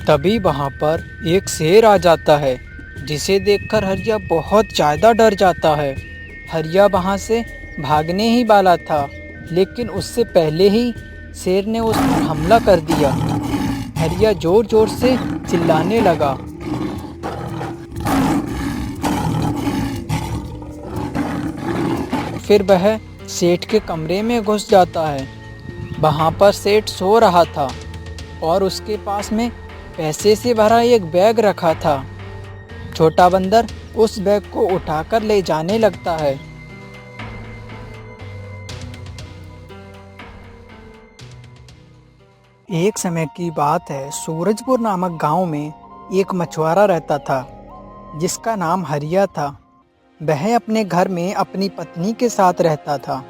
तभी वहाँ पर एक शेर आ जाता है, जिसे देखकर हरिया बहुत ज़्यादा डर जाता है। हरिया वहाँ से भागने ही वाला था, लेकिन उससे पहले ही शेर ने उस पर हमला कर दिया। हरिया ज़ोर ज़ोर से चिल्लाने लगा। फिर वह सेठ के कमरे में घुस जाता है। वहाँ पर सेठ सो रहा था और उसके पास में पैसे से भरा एक बैग रखा था। छोटा बंदर उस बैग को उठाकर ले जाने लगता है। एक समय की बात है, सूरजपुर नामक गांव में एक मछुआरा रहता था, जिसका नाम हरिया था। वह अपने घर में अपनी पत्नी के साथ रहता था।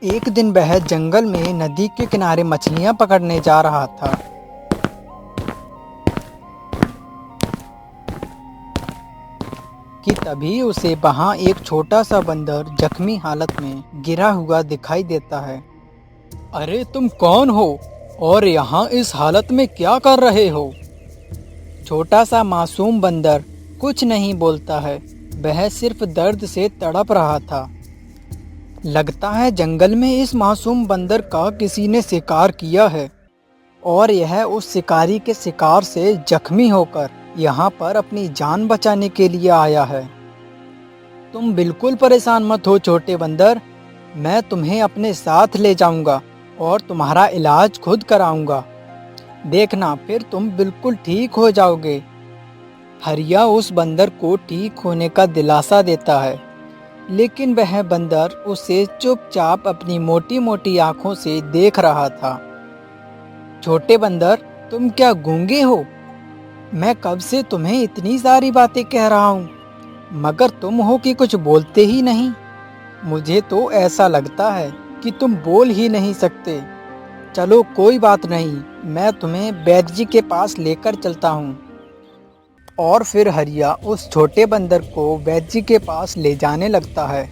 एक दिन वह जंगल में नदी के किनारे मछलियां पकड़ने जा रहा था कि तभी उसे वहां एक छोटा सा बंदर जख्मी हालत में गिरा हुआ दिखाई देता है। अरे तुम कौन हो और यहाँ इस हालत में क्या कर रहे हो? छोटा सा मासूम बंदर कुछ नहीं बोलता है। वह सिर्फ दर्द से तड़प रहा था। लगता है जंगल में इस मासूम बंदर का किसी ने शिकार किया है और यह उस शिकारी के शिकार से जख्मी होकर यहाँ पर अपनी जान बचाने के लिए आया है। तुम बिल्कुल परेशान मत हो छोटे बंदर, मैं तुम्हें अपने साथ ले जाऊंगा और तुम्हारा इलाज खुद कराऊंगा। देखना फिर तुम बिल्कुल ठीक हो जाओगे। हरिया उस बंदर को ठीक होने का दिलासा देता है, लेकिन वह बंदर उसे चुपचाप अपनी मोटी मोटी आंखों से देख रहा था। छोटे बंदर, तुम क्या गूंगे हो? मैं कब से तुम्हें इतनी सारी बातें कह रहा हूँ, मगर तुम हो कि कुछ बोलते ही नहीं। मुझे तो ऐसा लगता है कि तुम बोल ही नहीं सकते। चलो कोई बात नहीं, मैं तुम्हें वैद्य जी के पास लेकर चलता हूँ। और फिर हरिया उस छोटे बंदर को वैद्य जी के पास ले जाने लगता है।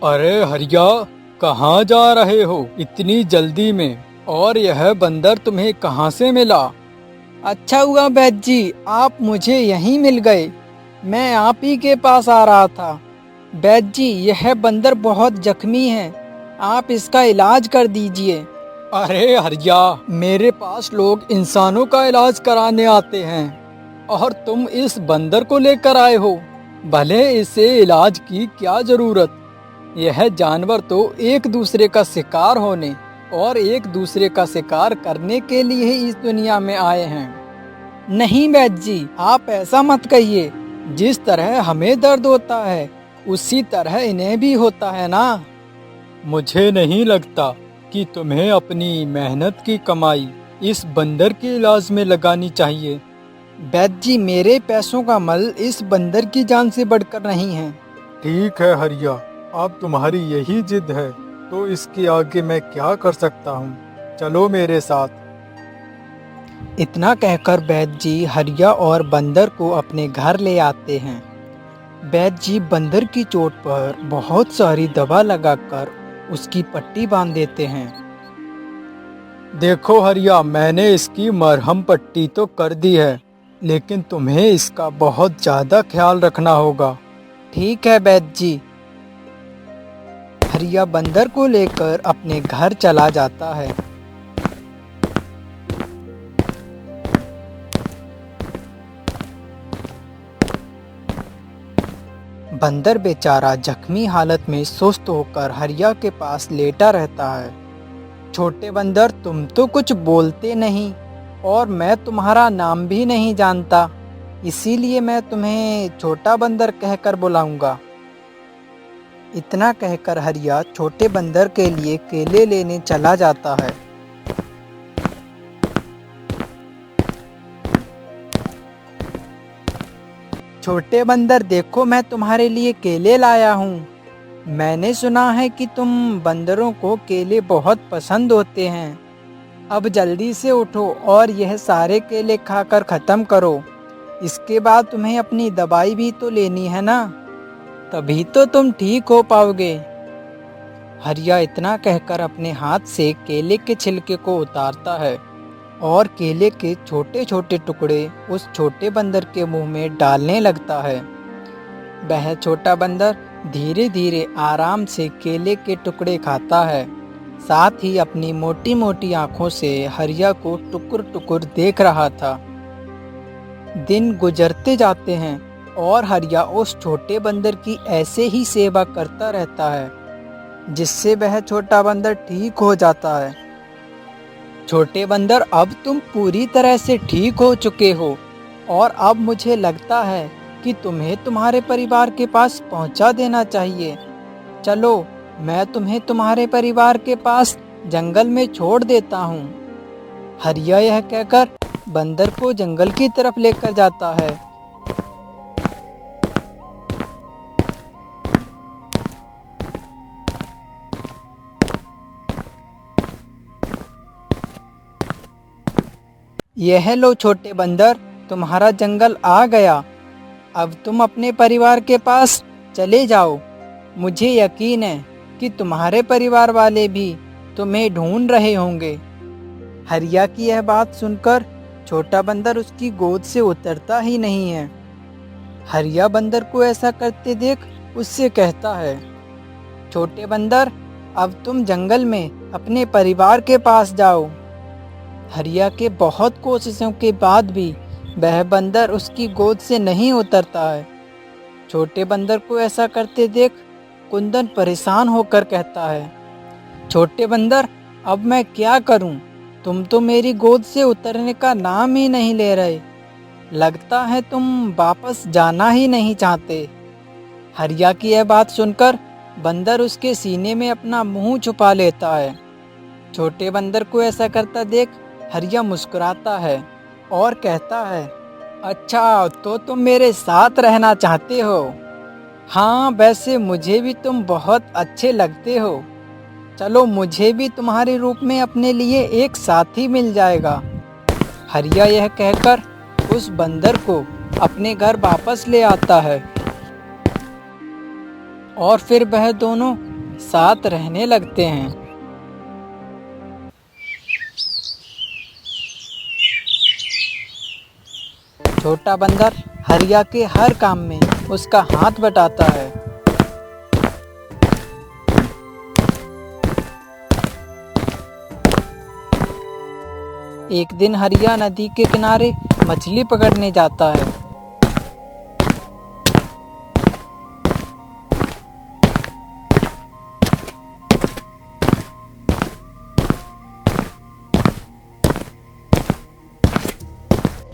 अरे हरिया, कहाँ जा रहे हो इतनी जल्दी में? और यह बंदर तुम्हें कहाँ से मिला? अच्छा हुआ वैद्य जी, आप मुझे यहीं मिल गए। मैं आप ही के पास आ रहा था। वैद्य जी, यह बंदर बहुत जख्मी है, आप इसका इलाज कर दीजिए। अरे हरिया, मेरे पास लोग इंसानों का इलाज कराने आते हैं और तुम इस बंदर को लेकर आए हो। भले इसे इलाज की क्या जरूरत? यह जानवर तो एक दूसरे का शिकार होने और एक दूसरे का शिकार करने के लिए ही इस दुनिया में आए हैं। नहीं वैद्य जी, आप ऐसा मत कहिए। जिस तरह हमें दर्द होता है उसी तरह इन्हें भी होता है ना। मुझे नहीं लगता कि तुम्हें अपनी मेहनत की कमाई इस बंदर के इलाज में लगानी चाहिए। वैद्य जी, मेरे पैसों का मल इस बंदर की जान से बढ़कर नहीं है। ठीक है हरिया, अब तुम्हारी यही जिद है तो इसके आगे मैं क्या कर सकता हूँ। चलो मेरे साथ। इतना कहकर वैद्य जी हरिया और बंदर को अपने घर ले आते हैं। वैद्य जी बंदर की चोट पर बहुत सारी दवा लगाकर उसकी पट्टी बांध देते हैं। देखो हरिया, मैंने इसकी मरहम पट्टी तो कर दी है, लेकिन तुम्हें इसका बहुत ज़्यादा ख्याल रखना होगा। ठीक है वैद्य जी। हरिया बंदर को लेकर अपने घर चला जाता है। बंदर बेचारा जख्मी हालत में सुस्त होकर हरिया के पास लेटा रहता है। छोटे बंदर, तुम तो कुछ बोलते नहीं और मैं तुम्हारा नाम भी नहीं जानता, इसीलिए मैं तुम्हें छोटा बंदर कहकर बुलाऊंगा। इतना कहकर हरिया छोटे बंदर के लिए केले लेने चला जाता है। छोटे बंदर, देखो मैं तुम्हारे लिए केले लाया हूँ। मैंने सुना है कि तुम बंदरों को केले बहुत पसंद होते हैं। अब जल्दी से उठो और यह सारे केले खाकर ख़त्म करो। इसके बाद तुम्हें अपनी दवाई भी तो लेनी है ना, तभी तो तुम ठीक हो पाओगे। हरिया इतना कहकर अपने हाथ से केले के छिलके को उतारता है और केले के छोटे छोटे टुकड़े उस छोटे बंदर के मुंह में डालने लगता है। वह छोटा बंदर धीरे धीरे आराम से केले के टुकड़े खाता है, साथ ही अपनी मोटी मोटी आंखों से हरिया को टुकुर टुकुर देख रहा था। दिन गुजरते जाते हैं और हरिया उस छोटे बंदर की ऐसे ही सेवा करता रहता है, जिससे वह छोटा बंदर ठीक हो जाता है। छोटे बंदर, अब तुम पूरी तरह से ठीक हो चुके हो और अब मुझे लगता है कि तुम्हें तुम्हारे परिवार के पास पहुंचा देना चाहिए। चलो, मैं तुम्हें तुम्हारे परिवार के पास जंगल में छोड़ देता हूँ। हरिया यह कहकर बंदर को जंगल की तरफ लेकर जाता है। यह लो छोटे बंदर, तुम्हारा जंगल आ गया। अब तुम अपने परिवार के पास चले जाओ। मुझे यकीन है कि तुम्हारे परिवार वाले भी तुम्हें ढूंढ रहे होंगे। हरिया की यह बात सुनकर छोटा बंदर उसकी गोद से उतरता ही नहीं है। हरिया बंदर को ऐसा करते देख उससे कहता है, छोटे बंदर, अब तुम जंगल में अपने परिवार के पास जाओ। हरिया के बहुत कोशिशों के बाद भी वह बंदर उसकी गोद से नहीं उतरता है। छोटे बंदर को ऐसा करते देख कुंदन परेशान होकर कहता है, छोटे बंदर, अब मैं क्या करूं? तुम तो मेरी गोद से उतरने का नाम ही नहीं ले रहे। लगता है तुम वापस जाना ही नहीं चाहते। हरिया की यह बात सुनकर बंदर उसके सीने में अपना मुंह छुपा लेता है। छोटे बंदर को ऐसा करता देख हरिया मुस्कुराता है और कहता है, अच्छा, तो तुम मेरे साथ रहना चाहते हो? हाँ, वैसे मुझे भी तुम बहुत अच्छे लगते हो। चलो, मुझे भी तुम्हारे रूप में अपने लिए एक साथी मिल जाएगा। हरिया यह कहकर उस बंदर को अपने घर वापस ले आता है और फिर वह दोनों साथ रहने लगते हैं। छोटा बंदर हरिया के हर काम में उसका हाथ बटाता है। एक दिन हरिया नदी के किनारे मछली पकड़ने जाता है।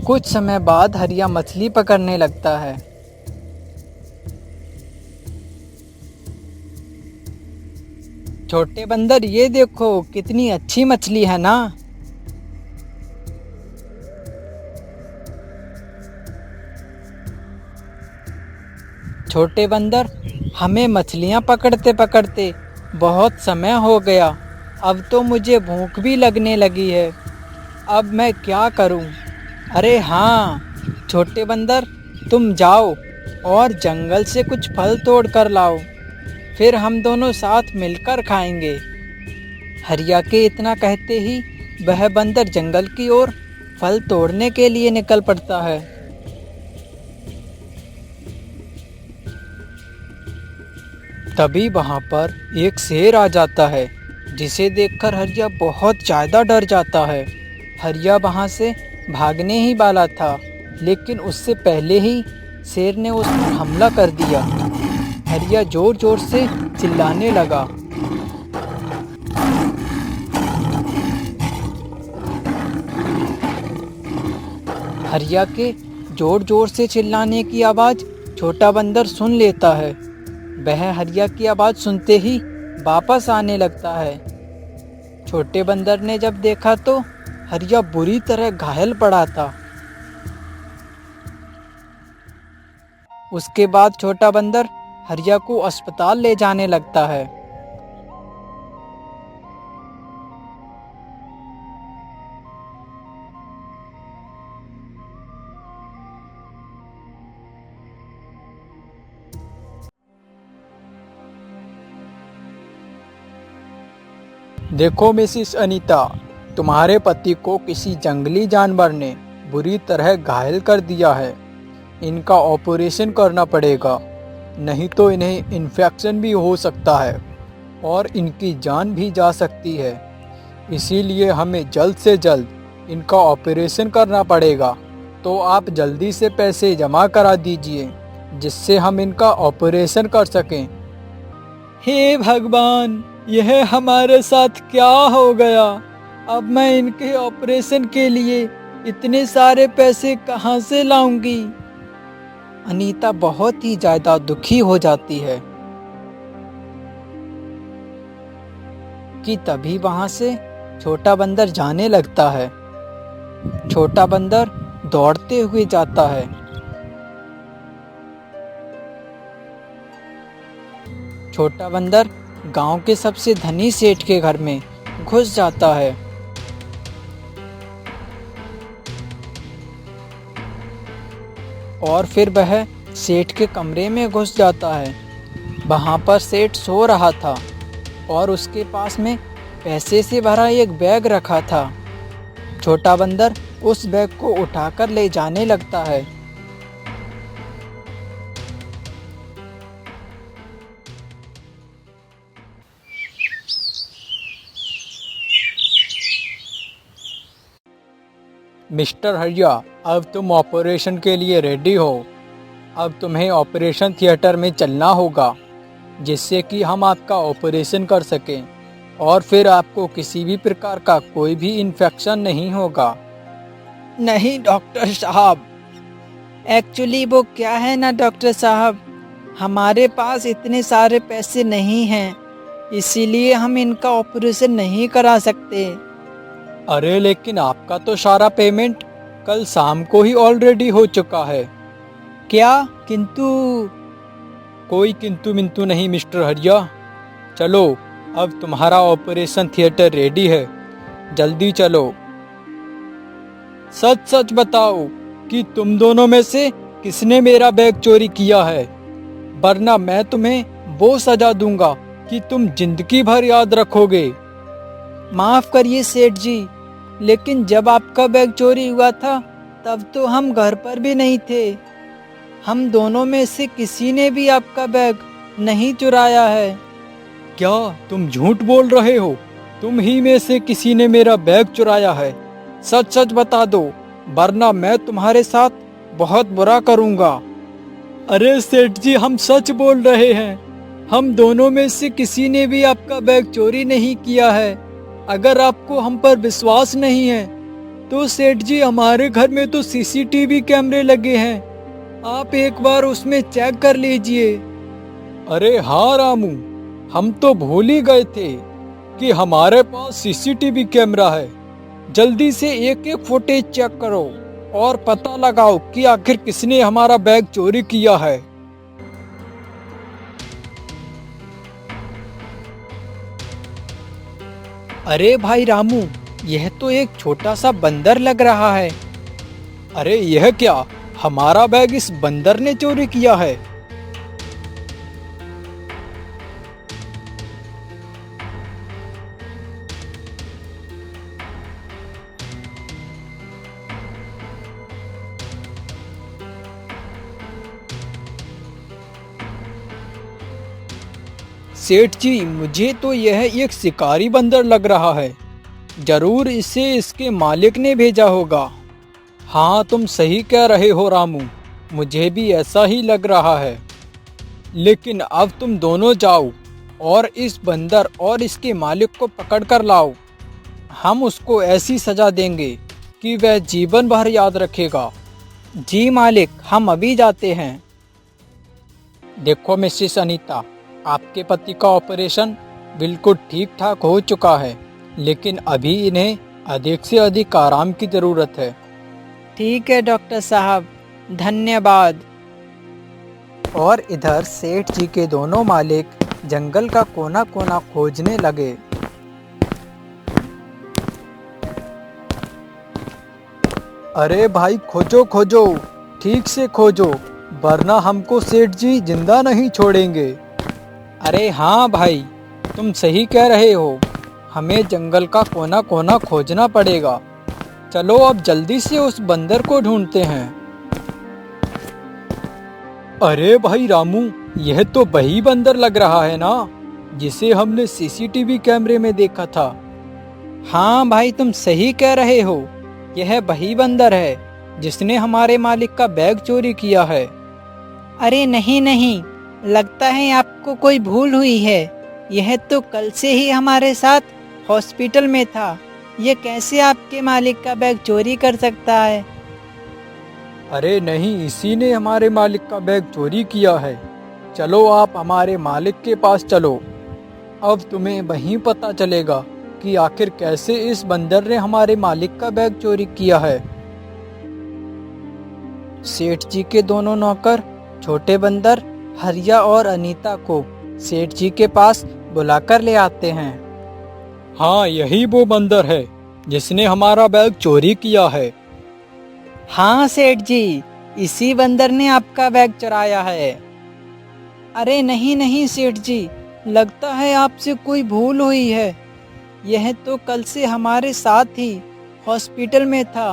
कुछ समय बाद हरिया मछली पकड़ने लगता है। छोटे बंदर, ये देखो कितनी अच्छी मछली है ना। छोटे बंदर, हमें मछलियाँ पकड़ते पकड़ते बहुत समय हो गया। अब तो मुझे भूख भी लगने लगी है। अब मैं क्या करूं? अरे हाँ, छोटे बंदर, तुम जाओ और जंगल से कुछ फल तोड़ कर लाओ, फिर हम दोनों साथ मिलकर खाएंगे। हरिया के इतना कहते ही वह बंदर जंगल की ओर फल तोड़ने के लिए निकल पड़ता है। तभी वहाँ पर एक शेर आ जाता है, जिसे देखकर हरिया बहुत ज़्यादा डर जाता है। हरिया वहाँ से भागने ही वाला था, लेकिन उससे पहले ही शेर ने उस पर हमला कर दिया। हरिया जोर जोर से चिल्लाने लगा। हरिया के जोर जोर से चिल्लाने की आवाज़ छोटा बंदर सुन लेता है। वह हरिया की आवाज़ सुनते ही वापस आने लगता है। छोटे बंदर ने जब देखा तो हरिया बुरी तरह घायल पड़ा था। उसके बाद छोटा बंदर हरिया को अस्पताल ले जाने लगता है। देखो मिसिस अनीता, तुम्हारे पति को किसी जंगली जानवर ने बुरी तरह घायल कर दिया है। इनका ऑपरेशन करना पड़ेगा, नहीं तो इन्हें इन्फेक्शन भी हो सकता है और इनकी जान भी जा सकती है। इसीलिए हमें जल्द से जल्द इनका ऑपरेशन करना पड़ेगा। तो आप जल्दी से पैसे जमा करा दीजिए जिससे हम इनका ऑपरेशन कर सकें। हे भगवान, यह हमारे साथ क्या हो गया? अब मैं इनके ऑपरेशन के लिए इतने सारे पैसे कहां से लाऊंगी? अनीता बहुत ही ज्यादा दुखी हो जाती है कि तभी वहां से छोटा बंदर जाने लगता है। छोटा बंदर दौड़ते हुए जाता है। छोटा बंदर गांव के सबसे धनी सेठ के घर में घुस जाता है। और फिर वह सेठ के कमरे में घुस जाता है। वहां पर सेठ सो रहा था और उसके पास में पैसे से भरा एक बैग रखा था। छोटा बंदर उस बैग को उठाकर ले जाने लगता है। मिस्टर हरिया, अब तुम ऑपरेशन के लिए रेडी हो। अब तुम्हें ऑपरेशन थिएटर में चलना होगा जिससे कि हम आपका ऑपरेशन कर सकें और फिर आपको किसी भी प्रकार का कोई भी इन्फेक्शन नहीं होगा। नहीं डॉक्टर साहब, एक्चुअली वो क्या है ना डॉक्टर साहब, हमारे पास इतने सारे पैसे नहीं हैं, इसीलिए हम इनका ऑपरेशन नहीं करा सकते। अरे लेकिन आपका तो सारा पेमेंट कल शाम को ही ऑलरेडी हो चुका है। क्या किंतु? कोई किंतु मिंतु नहीं मिस्टर हरिया। चलो, अब तुम्हारा ऑपरेशन थिएटर रेडी है, जल्दी चलो। सच सच बताओ कि तुम दोनों में से किसने मेरा बैग चोरी किया है, वरना मैं तुम्हें वो सजा दूंगा कि तुम जिंदगी भर याद रखोगे। माफ करिए सेठ जी, लेकिन जब आपका बैग चोरी हुआ था तब तो हम घर पर भी नहीं थे। हम दोनों में से किसी ने भी आपका बैग नहीं चुराया है। क्या तुम झूठ बोल रहे हो? तुम ही में से किसी ने मेरा बैग चुराया है। सच सच बता दो, वरना मैं तुम्हारे साथ बहुत बुरा करूंगा। अरे सेठ जी, हम सच बोल रहे हैं। हम दोनों में से किसी ने भी आपका बैग चोरी नहीं किया है। अगर आपको हम पर विश्वास नहीं है तो सेठ जी, हमारे घर में तो सीसीटीवी कैमरे लगे हैं, आप एक बार उसमें चेक कर लीजिए। अरे हाँ रामू, हम तो भूल ही गए थे कि हमारे पास सीसीटीवी कैमरा है। जल्दी से एक एक फुटेज चेक करो और पता लगाओ कि आखिर किसने हमारा बैग चोरी किया है। अरे भाई रामू, यह तो एक छोटा सा बंदर लग रहा है। अरे यह क्या, हमारा बैग इस बंदर ने चोरी किया है? सेठ जी, मुझे तो यह एक शिकारी बंदर लग रहा है। जरूर इसे इसके मालिक ने भेजा होगा। हाँ, तुम सही कह रहे हो रामू, मुझे भी ऐसा ही लग रहा है। लेकिन अब तुम दोनों जाओ और इस बंदर और इसके मालिक को पकड़ कर लाओ। हम उसको ऐसी सजा देंगे कि वह जीवन भर याद रखेगा। जी मालिक, हम अभी जाते हैं। देखो मिसेस अनीता, आपके पति का ऑपरेशन बिल्कुल ठीक ठाक हो चुका है, लेकिन अभी इन्हें अधिक से अधिक आराम की ज़रूरत है। ठीक है डॉक्टर साहब, धन्यवाद। और इधर सेठ जी के दोनों मालिक जंगल का कोना कोना खोजने लगे। अरे भाई, खोजो खोजो, ठीक से खोजो, वरना हमको सेठ जी जिंदा नहीं छोड़ेंगे। अरे हाँ भाई, तुम सही कह रहे हो, हमें जंगल का कोना कोना खोजना पड़ेगा। चलो अब जल्दी से उस बंदर को ढूंढते हैं। अरे भाई रामू, यह तो वही बंदर लग रहा है ना, जिसे हमने सीसीटीवी कैमरे में देखा था। हाँ भाई, तुम सही कह रहे हो। यह वही बंदर है जिसने हमारे मालिक का बैग चोरी किया है। अरे नहीं नहीं, लगता है आपको कोई भूल हुई है। यह तो कल से ही हमारे साथ हॉस्पिटल में था। यह कैसे आपके मालिक का बैग चोरी कर सकता है? अरे नहीं, इसी ने हमारे मालिक का बैग चोरी किया है। चलो आप हमारे मालिक के पास चलो। अब तुम्हें वहीं पता चलेगा कि आखिर कैसे इस बंदर ने हमारे मालिक का बैग चोरी किया है। सेठ जी के दोनों नौकर छोटे बंदर हरिया और अनीता को सेठ जी के पास बुलाकर ले आते हैं। हाँ, यही वो बंदर है जिसने हमारा बैग चोरी किया है। हाँ सेठ जी, इसी बंदर ने आपका बैग चुराया है। अरे नहीं नहीं सेठ जी, लगता है आपसे कोई भूल हुई है। यह तो कल से हमारे साथ ही हॉस्पिटल में था।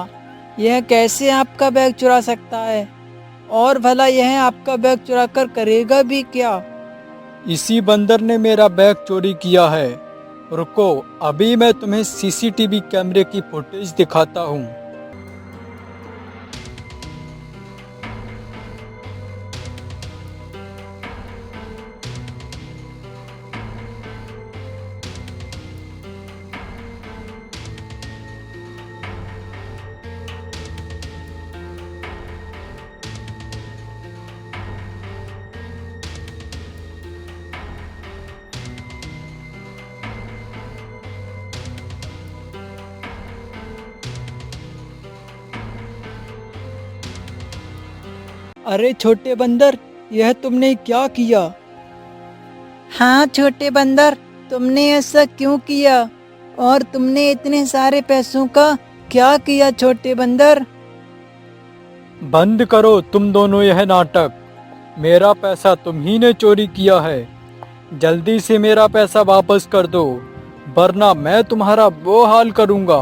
यह कैसे आपका बैग चुरा सकता है? और भला यह आपका बैग चुरा कर करेगा भी क्या? इसी बंदर ने मेरा बैग चोरी किया है। रुको, अभी मैं तुम्हें सीसीटीवी कैमरे की फुटेज दिखाता हूँ। अरे छोटे बंदर, यह तुमने क्या किया? हाँ छोटे बंदर, तुमने ऐसा क्यों किया? और तुमने इतने सारे पैसों का क्या किया छोटे बंदर? बंद करो तुम दोनों यह नाटक। मेरा पैसा तुम ही ने चोरी किया है। जल्दी से मेरा पैसा वापस कर दो, वरना मैं तुम्हारा वो हाल करूंगा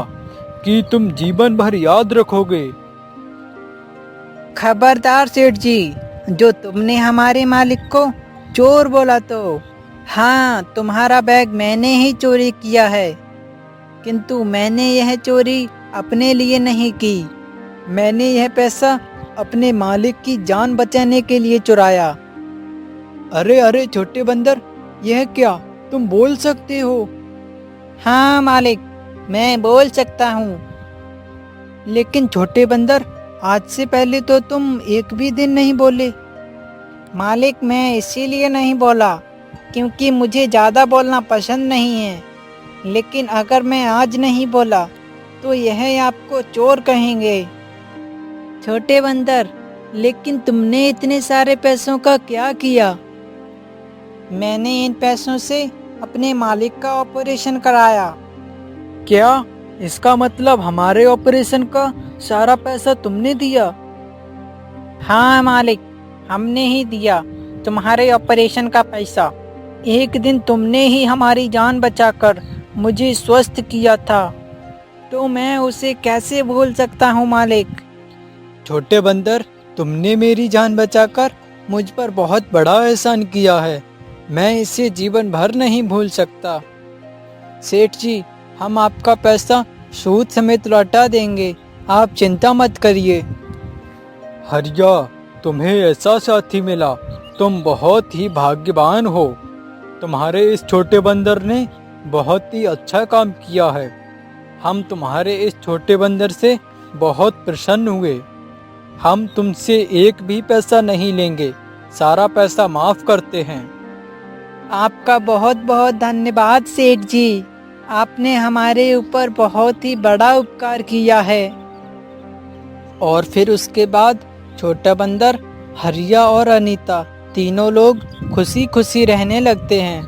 कि तुम जीवन भर याद रखोगे। खबरदार सेठ जी, जो तुमने हमारे मालिक को चोर बोला तो हाँ, तुम्हारा बैग मैंने ही चोरी किया है। किंतु मैंने यह चोरी अपने लिए नहीं की। मैंने यह पैसा अपने मालिक की जान बचाने के लिए चुराया। अरे अरे छोटे बंदर, यह क्या? तुम बोल सकते हो? हाँ मालिक, मैं बोल सकता हूँ। लेकिन छोटे बंदर, आज से पहले तो तुम एक भी दिन नहीं बोले। मालिक, मैं इसीलिए नहीं बोला क्योंकि मुझे ज़्यादा बोलना पसंद नहीं है। लेकिन अगर मैं आज नहीं बोला तो यह आपको चोर कहेंगे। छोटे बंदर, लेकिन तुमने इतने सारे पैसों का क्या किया? मैंने इन पैसों से अपने मालिक का ऑपरेशन कराया। क्या? इसका मतलब हमारे ऑपरेशन का सारा पैसा तुमने दिया? हाँ मालिक, हमने ही दिया तुम्हारे ऑपरेशन का पैसा। एक दिन तुमने ही हमारी जान बचाकर मुझे स्वस्थ किया था, तो मैं उसे कैसे भूल सकता हूँ मालिक। छोटे बंदर, तुमने मेरी जान बचाकर मुझ पर बहुत बड़ा एहसान किया है। मैं इसे जीवन भर नहीं भूल सकता। सेठ जी, हम आपका पैसा सूद समेत लौटा देंगे, आप चिंता मत करिए। हरिया, तुम्हें ऐसा साथी मिला, तुम बहुत ही भाग्यवान हो। तुम्हारे इस छोटे बंदर ने बहुत ही अच्छा काम किया है। हम तुम्हारे इस छोटे बंदर से बहुत प्रसन्न हुए। हम तुमसे एक भी पैसा नहीं लेंगे, सारा पैसा माफ करते हैं। आपका बहुत बहुत धन्यवाद सेठ जी, आपने हमारे ऊपर बहुत ही बड़ा उपकार किया है। और फिर उसके बाद छोटा बंदर, हरिया और अनीता तीनों लोग खुशी खुशी रहने लगते हैं।